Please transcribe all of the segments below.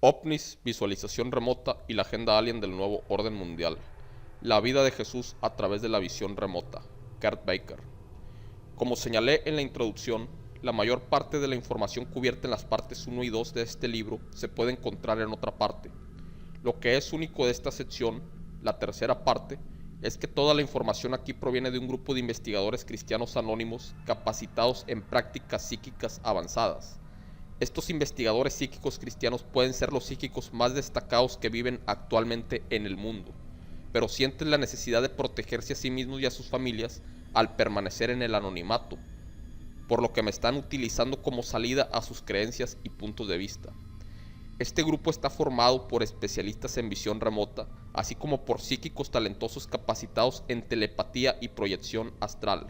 OVNIs, visualización remota y la agenda alien del nuevo orden mundial. La vida de Jesús a través de la visión remota. Kurt Baker. Como señalé en la introducción, la mayor parte de la información cubierta en las partes 1 y 2 de este libro se puede encontrar en otra parte. Lo que es único de esta sección, la tercera parte, es que toda la información aquí proviene de un grupo de investigadores cristianos anónimos capacitados en prácticas psíquicas avanzadas. Estos investigadores psíquicos cristianos pueden ser los psíquicos más destacados que viven actualmente en el mundo, pero sienten la necesidad de protegerse a sí mismos y a sus familias al permanecer en el anonimato, por lo que me están utilizando como salida a sus creencias y puntos de vista. Este grupo está formado por especialistas en visión remota, así como por psíquicos talentosos capacitados en telepatía y proyección astral.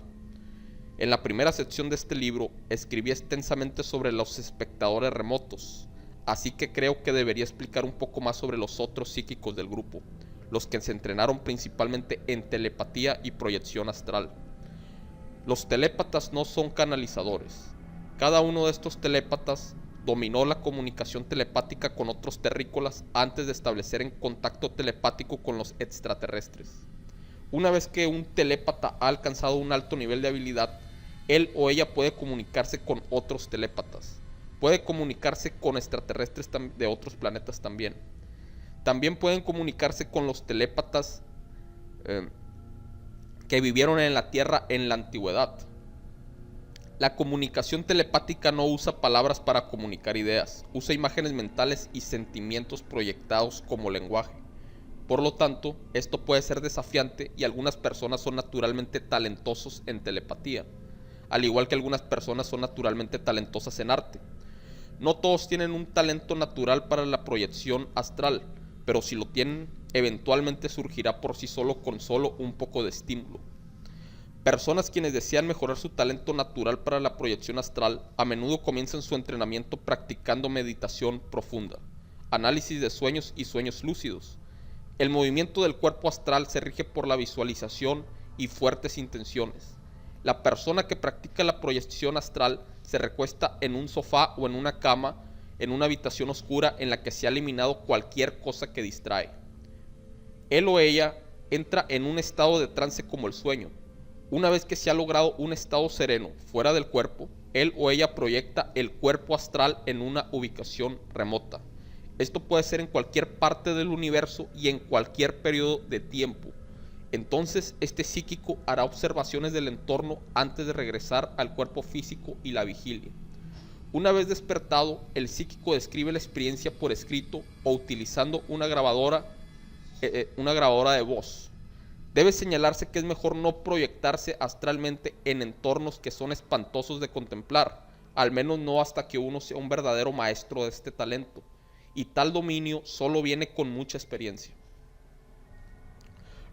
En la primera sección de este libro escribí extensamente sobre los espectadores remotos, así que creo que debería explicar un poco más sobre los otros psíquicos del grupo, los que se entrenaron principalmente en telepatía y proyección astral. Los telépatas no son canalizadores. Cada uno de estos telépatas dominó la comunicación telepática con otros terrícolas antes de establecer en contacto telepático con los extraterrestres. Una vez que un telépata ha alcanzado un alto nivel de habilidad, él o ella puede comunicarse con otros telépatas. Puede comunicarse con extraterrestres de otros planetas también. También pueden comunicarse con los telépatas que vivieron en la Tierra en la antigüedad. La comunicación telepática no usa palabras para comunicar ideas, usa imágenes mentales y sentimientos proyectados como lenguaje. Por lo tanto, esto puede ser desafiante y algunas personas son naturalmente talentosos en telepatía, al igual que algunas personas son naturalmente talentosas en arte. No todos tienen un talento natural para la proyección astral, pero si lo tienen, eventualmente surgirá por sí solo con solo un poco de estímulo. Personas quienes desean mejorar su talento natural para la proyección astral a menudo comienzan su entrenamiento practicando meditación profunda, análisis de sueños y sueños lúcidos. El movimiento del cuerpo astral se rige por la visualización y fuertes intenciones. La persona que practica la proyección astral se recuesta en un sofá o en una cama en una habitación oscura en la que se ha eliminado cualquier cosa que distrae. Él o ella entra en un estado de trance como el sueño. Una vez que se ha logrado un estado sereno fuera del cuerpo, él o ella proyecta el cuerpo astral en una ubicación remota. Esto puede ser en cualquier parte del universo y en cualquier periodo de tiempo. Entonces, este psíquico hará observaciones del entorno antes de regresar al cuerpo físico y la vigilia. Una vez despertado, el psíquico describe la experiencia por escrito o utilizando una grabadora de voz. Debe señalarse que es mejor no proyectarse astralmente en entornos que son espantosos de contemplar, al menos no hasta que uno sea un verdadero maestro de este talento, y tal dominio solo viene con mucha experiencia.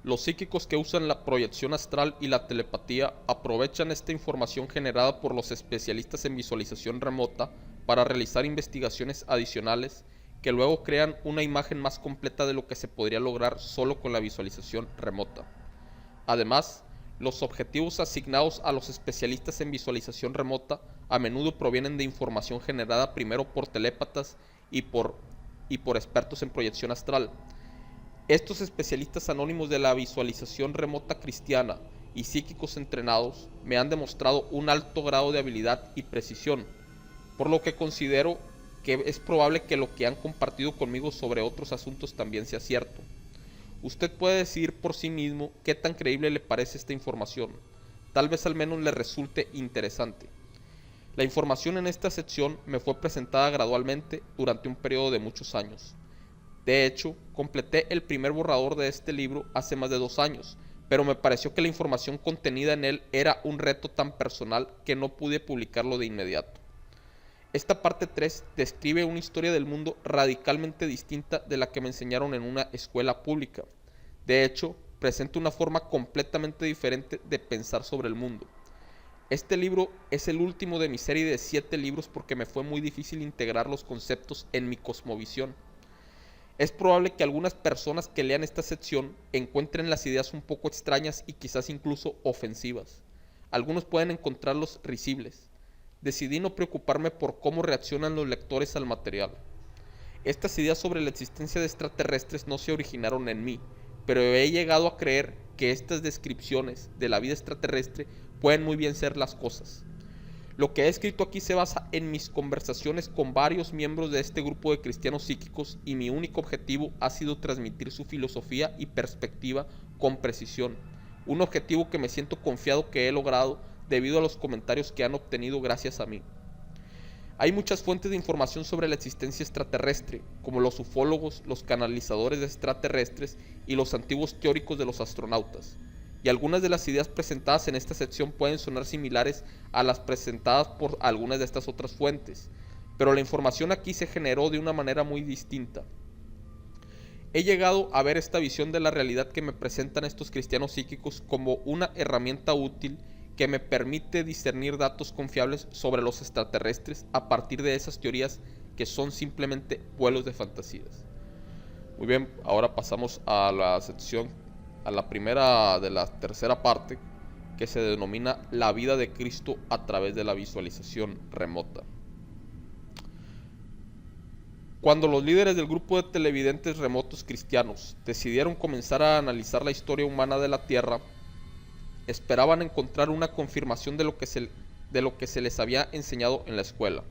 Los psíquicos que usan la proyección astral y la telepatía aprovechan esta información generada por los especialistas en visualización remota para realizar investigaciones adicionales que luego crean una imagen más completa de lo que se podría lograr solo con la visualización remota. Además, los objetivos asignados a los especialistas en visualización remota a menudo provienen de información generada primero por telépatas y por expertos en proyección astral. Estos especialistas anónimos de la visualización remota cristiana y psíquicos entrenados me han demostrado un alto grado de habilidad y precisión, por lo que considero que es probable que lo que han compartido conmigo sobre otros asuntos también sea cierto. Usted puede decidir por sí mismo qué tan creíble le parece esta información. Tal vez al menos le resulte interesante. La información en esta sección me fue presentada gradualmente durante un periodo de muchos años. De hecho, completé el primer borrador de este libro hace más de 2 años, pero me pareció que la información contenida en él era un reto tan personal que no pude publicarlo de inmediato. Esta parte 3 describe una historia del mundo radicalmente distinta de la que me enseñaron en una escuela pública. De hecho, presenta una forma completamente diferente de pensar sobre el mundo. Este libro es el último de mi serie de 7 libros porque me fue muy difícil integrar los conceptos en mi cosmovisión. Es probable que algunas personas que lean esta sección encuentren las ideas un poco extrañas y quizás incluso ofensivas. Algunos pueden encontrarlos risibles. Decidí no preocuparme por cómo reaccionan los lectores al material. Estas ideas sobre la existencia de extraterrestres no se originaron en mí, pero he llegado a creer que estas descripciones de la vida extraterrestre pueden muy bien ser las cosas. Lo que he escrito aquí se basa en mis conversaciones con varios miembros de este grupo de cristianos psíquicos y mi único objetivo ha sido transmitir su filosofía y perspectiva con precisión. Un objetivo que me siento confiado que he logrado debido a los comentarios que han obtenido gracias a mí. Hay muchas fuentes de información sobre la existencia extraterrestre, como los ufólogos, los canalizadores extraterrestres y los antiguos teóricos de los astronautas. Y algunas de las ideas presentadas en esta sección pueden sonar similares a las presentadas por algunas de estas otras fuentes, pero la información aquí se generó de una manera muy distinta. He llegado a ver esta visión de la realidad que me presentan estos cristianos psíquicos como una herramienta útil que me permite discernir datos confiables sobre los extraterrestres a partir de esas teorías que son simplemente vuelos de fantasías. Muy bien, ahora pasamos a la sección, a la primera de la tercera parte, que se denomina la vida de Cristo a través de la visualización remota. Cuando los líderes del grupo de televidentes remotos cristianos decidieron comenzar a analizar la historia humana de la Tierra, esperaban encontrar una confirmación de lo que se les había enseñado en la escuela.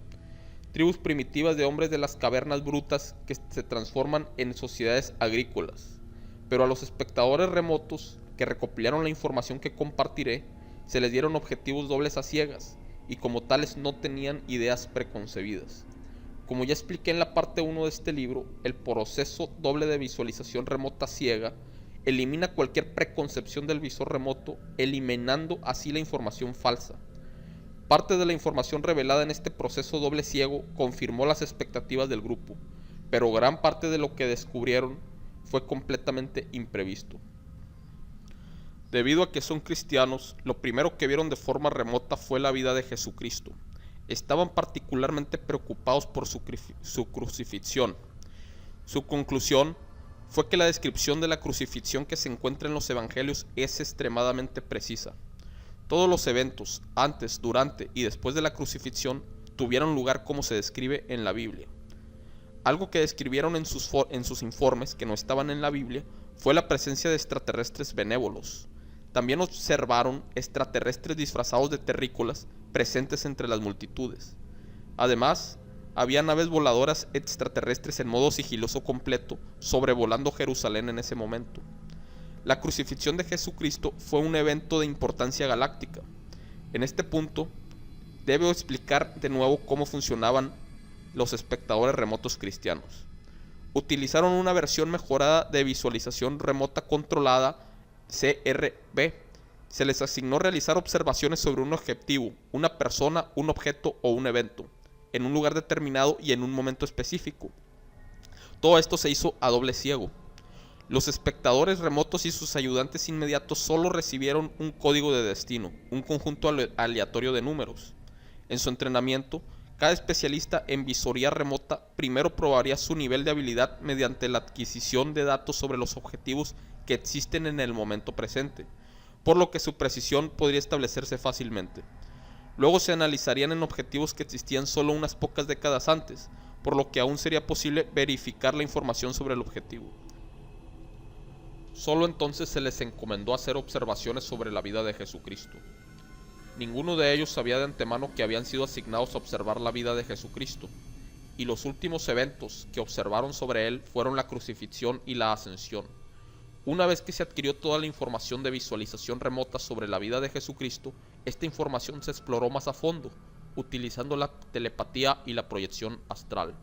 Tribus primitivas de hombres de las cavernas brutas que se transforman en sociedades agrícolas. Pero a los espectadores remotos que recopilaron la información que compartiré, se les dieron objetivos dobles a ciegas, y como tales no tenían ideas preconcebidas. Como ya expliqué en la parte 1 de este libro, el proceso doble de visualización remota ciega elimina cualquier preconcepción del visor remoto, eliminando así la información falsa. Parte de la información revelada en este proceso doble ciego confirmó las expectativas del grupo, pero gran parte de lo que descubrieron fue completamente imprevisto. Debido a que son cristianos, lo primero que vieron de forma remota fue la vida de Jesucristo. Estaban particularmente preocupados por su crucifixión. Su conclusión fue que la descripción de la crucifixión que se encuentra en los evangelios es extremadamente precisa. Todos los eventos, antes, durante y después de la crucifixión, tuvieron lugar como se describe en la Biblia. Algo que describieron en sus informes, que no estaban en la Biblia, fue la presencia de extraterrestres benévolos. También observaron extraterrestres disfrazados de terrícolas presentes entre las multitudes. Además, había naves voladoras extraterrestres en modo sigiloso completo sobrevolando Jerusalén en ese momento. La crucifixión de Jesucristo fue un evento de importancia galáctica. En este punto, debo explicar de nuevo cómo funcionaban los espectadores remotos cristianos. Utilizaron una versión mejorada de visualización remota controlada, CRB. Se les asignó realizar observaciones sobre un objetivo, una persona, un objeto o un evento, en un lugar determinado y en un momento específico. Todo esto se hizo a doble ciego. Los espectadores remotos y sus ayudantes inmediatos solo recibieron un código de destino, un conjunto aleatorio de números. En su entrenamiento, cada especialista en visoría remota primero probaría su nivel de habilidad mediante la adquisición de datos sobre los objetivos que existen en el momento presente, por lo que su precisión podría establecerse fácilmente. Luego se analizarían en objetivos que existían solo unas pocas décadas antes, por lo que aún sería posible verificar la información sobre el objetivo. Solo entonces se les encomendó hacer observaciones sobre la vida de Jesucristo. Ninguno de ellos sabía de antemano que habían sido asignados a observar la vida de Jesucristo, y los últimos eventos que observaron sobre él fueron la crucifixión y la ascensión. Una vez que se adquirió toda la información de visualización remota sobre la vida de Jesucristo, esta información se exploró más a fondo, utilizando la telepatía y la proyección astral.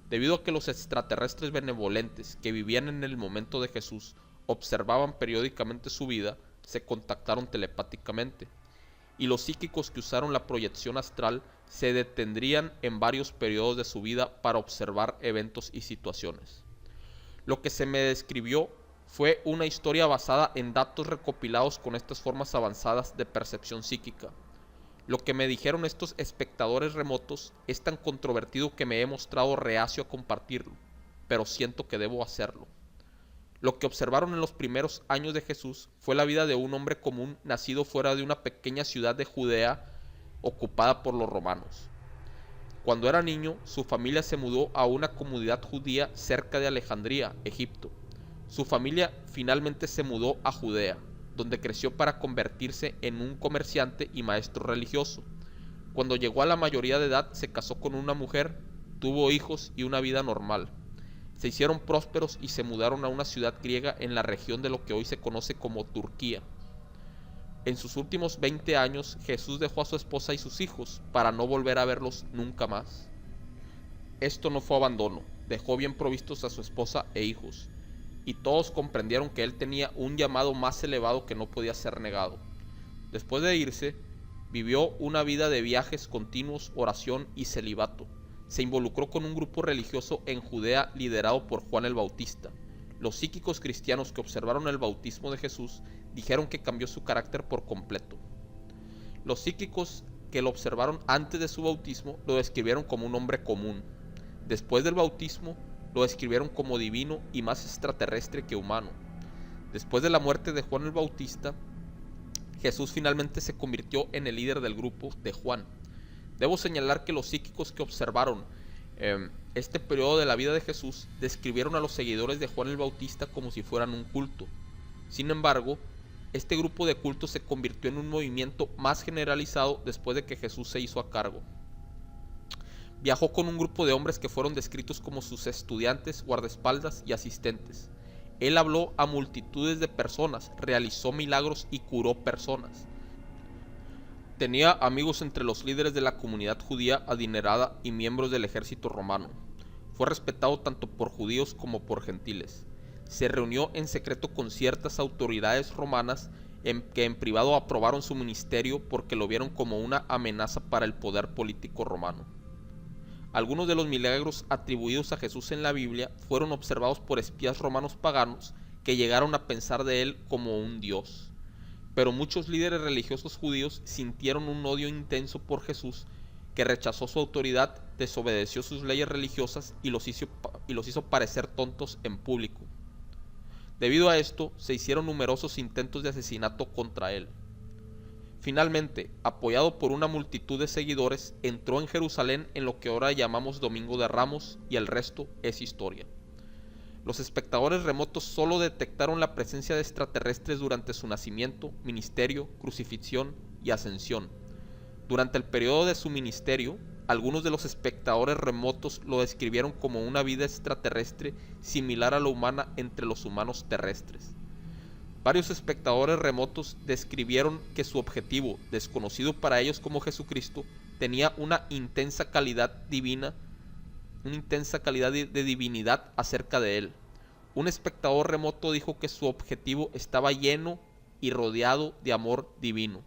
Debido a que los extraterrestres benevolentes que vivían en el momento de Jesús observaban periódicamente su vida, se contactaron telepáticamente, y los psíquicos que usaron la proyección astral se detendrían en varios periodos de su vida para observar eventos y situaciones. Lo que se me describió fue una historia basada en datos recopilados con estas formas avanzadas de percepción psíquica. Lo que me dijeron estos espectadores remotos es tan controvertido que me he mostrado reacio a compartirlo, pero siento que debo hacerlo. Lo que observaron en los primeros años de Jesús fue la vida de un hombre común nacido fuera de una pequeña ciudad de Judea ocupada por los romanos. Cuando era niño, su familia se mudó a una comunidad judía cerca de Alejandría, Egipto. Su familia finalmente se mudó a Judea, donde creció para convertirse en un comerciante y maestro religioso. Cuando llegó a la mayoría de edad, se casó con una mujer, tuvo hijos y una vida normal. Se hicieron prósperos y se mudaron a una ciudad griega en la región de lo que hoy se conoce como Turquía. En sus últimos 20 años, Jesús dejó a su esposa y sus hijos para no volver a verlos nunca más. Esto no fue abandono, dejó bien provistos a su esposa e hijos, y todos comprendieron que él tenía un llamado más elevado que no podía ser negado. Después de irse, vivió una vida de viajes continuos, oración y celibato. Se involucró con un grupo religioso en Judea liderado por Juan el Bautista. Los psíquicos cristianos que observaron el bautismo de Jesús dijeron que cambió su carácter por completo. Los psíquicos que lo observaron antes de su bautismo lo describieron como un hombre común. Después del bautismo lo describieron como divino y más extraterrestre que humano. Después de la muerte de Juan el Bautista, Jesús finalmente se convirtió en el líder del grupo de Juan. Debo señalar que los psíquicos que observaron este periodo de la vida de Jesús describieron a los seguidores de Juan el Bautista como si fueran un culto. Sin embargo, este grupo de culto se convirtió en un movimiento más generalizado después de que Jesús se hizo a cargo. Viajó con un grupo de hombres que fueron descritos como sus estudiantes, guardaespaldas y asistentes. Él habló a multitudes de personas, realizó milagros y curó personas. Tenía amigos entre los líderes de la comunidad judía adinerada y miembros del ejército romano. Fue respetado tanto por judíos como por gentiles. Se reunió en secreto con ciertas autoridades romanas que en privado aprobaron su ministerio porque lo vieron como una amenaza para el poder político romano. Algunos de los milagros atribuidos a Jesús en la Biblia fueron observados por espías romanos paganos que llegaron a pensar de él como un dios. Pero muchos líderes religiosos judíos sintieron un odio intenso por Jesús, que rechazó su autoridad, desobedeció sus leyes religiosas y los hizo parecer tontos en público. Debido a esto, se hicieron numerosos intentos de asesinato contra él. Finalmente, apoyado por una multitud de seguidores, entró en Jerusalén en lo que ahora llamamos Domingo de Ramos, y el resto es historia. Los espectadores remotos solo detectaron la presencia de extraterrestres durante su nacimiento, ministerio, crucifixión y ascensión. Durante el periodo de su ministerio, algunos de los espectadores remotos lo describieron como una vida extraterrestre similar a la humana entre los humanos terrestres. Varios espectadores remotos describieron que su objetivo, desconocido para ellos como Jesucristo, tenía una intensa calidad de divinidad acerca de él. Un espectador remoto dijo que su objetivo estaba lleno y rodeado de amor divino.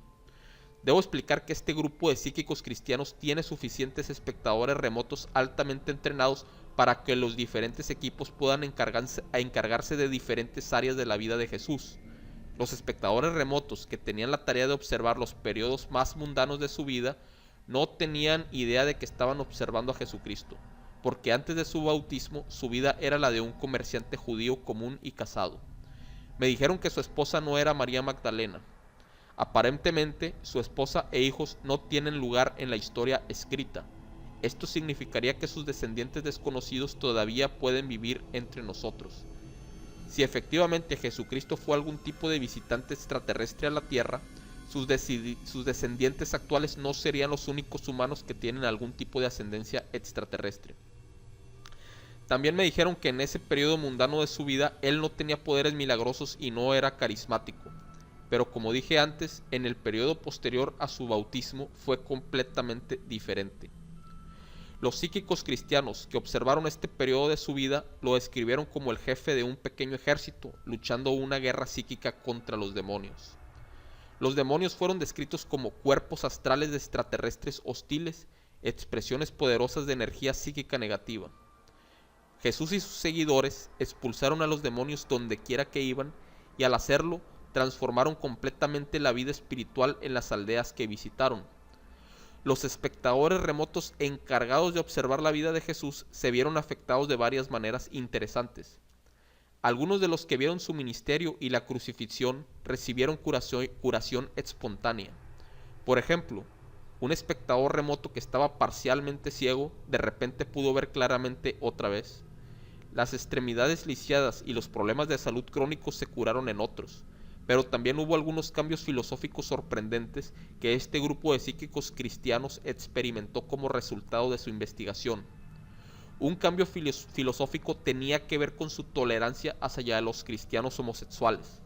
Debo explicar que este grupo de psíquicos cristianos tiene suficientes espectadores remotos altamente entrenados para que los diferentes equipos puedan encargarse de diferentes áreas de la vida de Jesús. Los espectadores remotos que tenían la tarea de observar los periodos más mundanos de su vida no tenían idea de que estaban observando a Jesucristo, porque antes de su bautismo su vida era la de un comerciante judío común y casado. Me dijeron que su esposa no era María Magdalena. Aparentemente, su esposa e hijos no tienen lugar en la historia escrita. Esto significaría que sus descendientes desconocidos todavía pueden vivir entre nosotros. Si efectivamente Jesucristo fue algún tipo de visitante extraterrestre a la Tierra, sus descendientes actuales no serían los únicos humanos que tienen algún tipo de ascendencia extraterrestre. También me dijeron que en ese periodo mundano de su vida él no tenía poderes milagrosos y no era carismático. Pero como dije antes, en el periodo posterior a su bautismo fue completamente diferente. Los psíquicos cristianos que observaron este periodo de su vida lo describieron como el jefe de un pequeño ejército luchando una guerra psíquica contra los demonios. Los demonios fueron descritos como cuerpos astrales de extraterrestres hostiles, expresiones poderosas de energía psíquica negativa. Jesús y sus seguidores expulsaron a los demonios donde quiera que iban, y al hacerlo transformaron completamente la vida espiritual en las aldeas que visitaron. Los espectadores remotos encargados de observar la vida de Jesús se vieron afectados de varias maneras interesantes. Algunos de los que vieron su ministerio y la crucifixión recibieron curación espontánea. Por ejemplo, Un espectador remoto que estaba parcialmente ciego de repente pudo ver claramente otra vez. Las extremidades lisiadas y los problemas de salud crónicos se curaron en otros, pero también hubo algunos cambios filosóficos sorprendentes que este grupo de psíquicos cristianos experimentó como resultado de su investigación. Un cambio filosófico tenía que ver con su tolerancia hacia los cristianos homosexuales.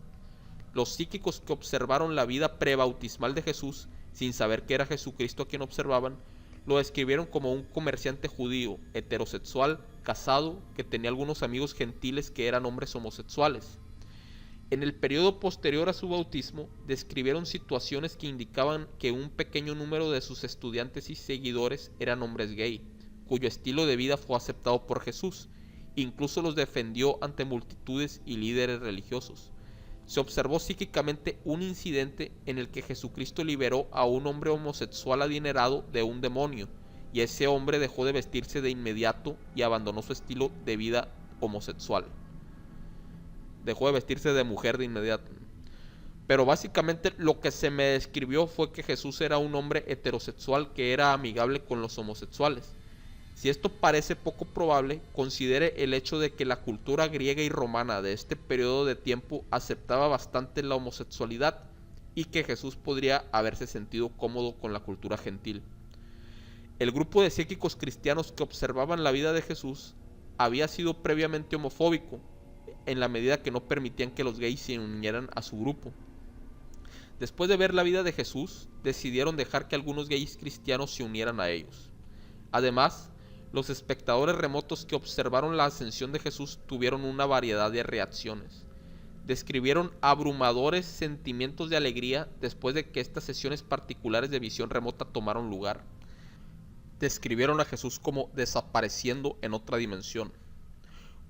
Los psíquicos que observaron la vida prebautismal de Jesús, sin saber que era Jesucristo a quien observaban, lo describieron como un comerciante judío, heterosexual, casado, que tenía algunos amigos gentiles que eran hombres homosexuales. En el periodo posterior a su bautismo, describieron situaciones que indicaban que un pequeño número de sus estudiantes y seguidores eran hombres gay, cuyo estilo de vida fue aceptado por Jesús. Incluso los defendió ante multitudes y líderes religiosos. Se observó psíquicamente un incidente en el que Jesucristo liberó a un hombre homosexual adinerado de un demonio, y ese hombre dejó de vestirse de inmediato y abandonó su estilo de vida homosexual. Dejó de vestirse de mujer de inmediato. Pero básicamente lo que se me describió fue que Jesús era un hombre heterosexual que era amigable con los homosexuales. Si esto parece poco probable, considere el hecho de que la cultura griega y romana de este periodo de tiempo aceptaba bastante la homosexualidad y que Jesús podría haberse sentido cómodo con la cultura gentil. El grupo de psíquicos cristianos que observaban la vida de Jesús había sido previamente homofóbico, en la medida que no permitían que los gays se unieran a su grupo. Después de ver la vida de Jesús, decidieron dejar que algunos gays cristianos se unieran a ellos. Además, los espectadores remotos que observaron la ascensión de Jesús tuvieron una variedad de reacciones. Describieron abrumadores sentimientos de alegría después de que estas sesiones particulares de visión remota tomaron lugar. Describieron a Jesús como desapareciendo en otra dimensión.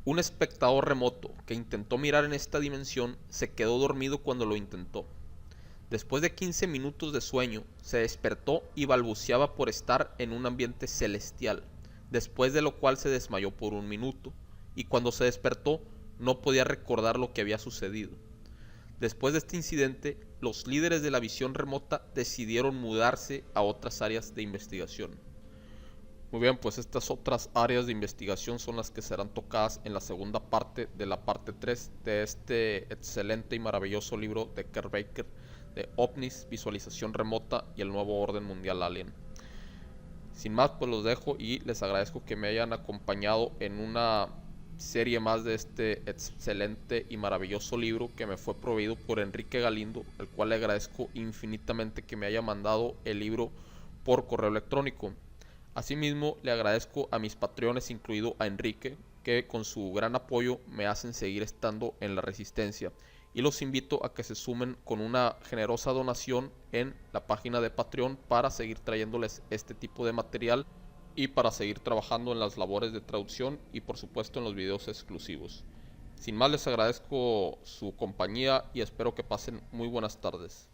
Un espectador remoto que intentó mirar en esta dimensión se quedó dormido cuando lo intentó. Después de 15 minutos de sueño, se despertó y balbuceaba por estar en un ambiente celestial, después de lo cual se desmayó por un minuto, y cuando se despertó no podía recordar lo que había sucedido. Después de este incidente, los líderes de la visión remota decidieron mudarse a otras áreas de investigación. Muy bien, pues estas otras áreas de investigación son las que serán tocadas en la segunda parte de la parte 3 de este excelente y maravilloso libro de Kurt Baker de OVNIs, visualización remota y el nuevo orden mundial alien. Sin más, pues los dejo y les agradezco que me hayan acompañado en una serie más de este excelente y maravilloso libro que me fue proveído por Enrique Galindo, al cual le agradezco infinitamente que me haya mandado el libro por correo electrónico. Asimismo, le agradezco a mis patreones, incluido a Enrique, que con su gran apoyo me hacen seguir estando en la resistencia. Y los invito a que se sumen con una generosa donación en la página de Patreon para seguir trayéndoles este tipo de material y para seguir trabajando en las labores de traducción y por supuesto en los videos exclusivos. Sin más, les agradezco su compañía y espero que pasen muy buenas tardes.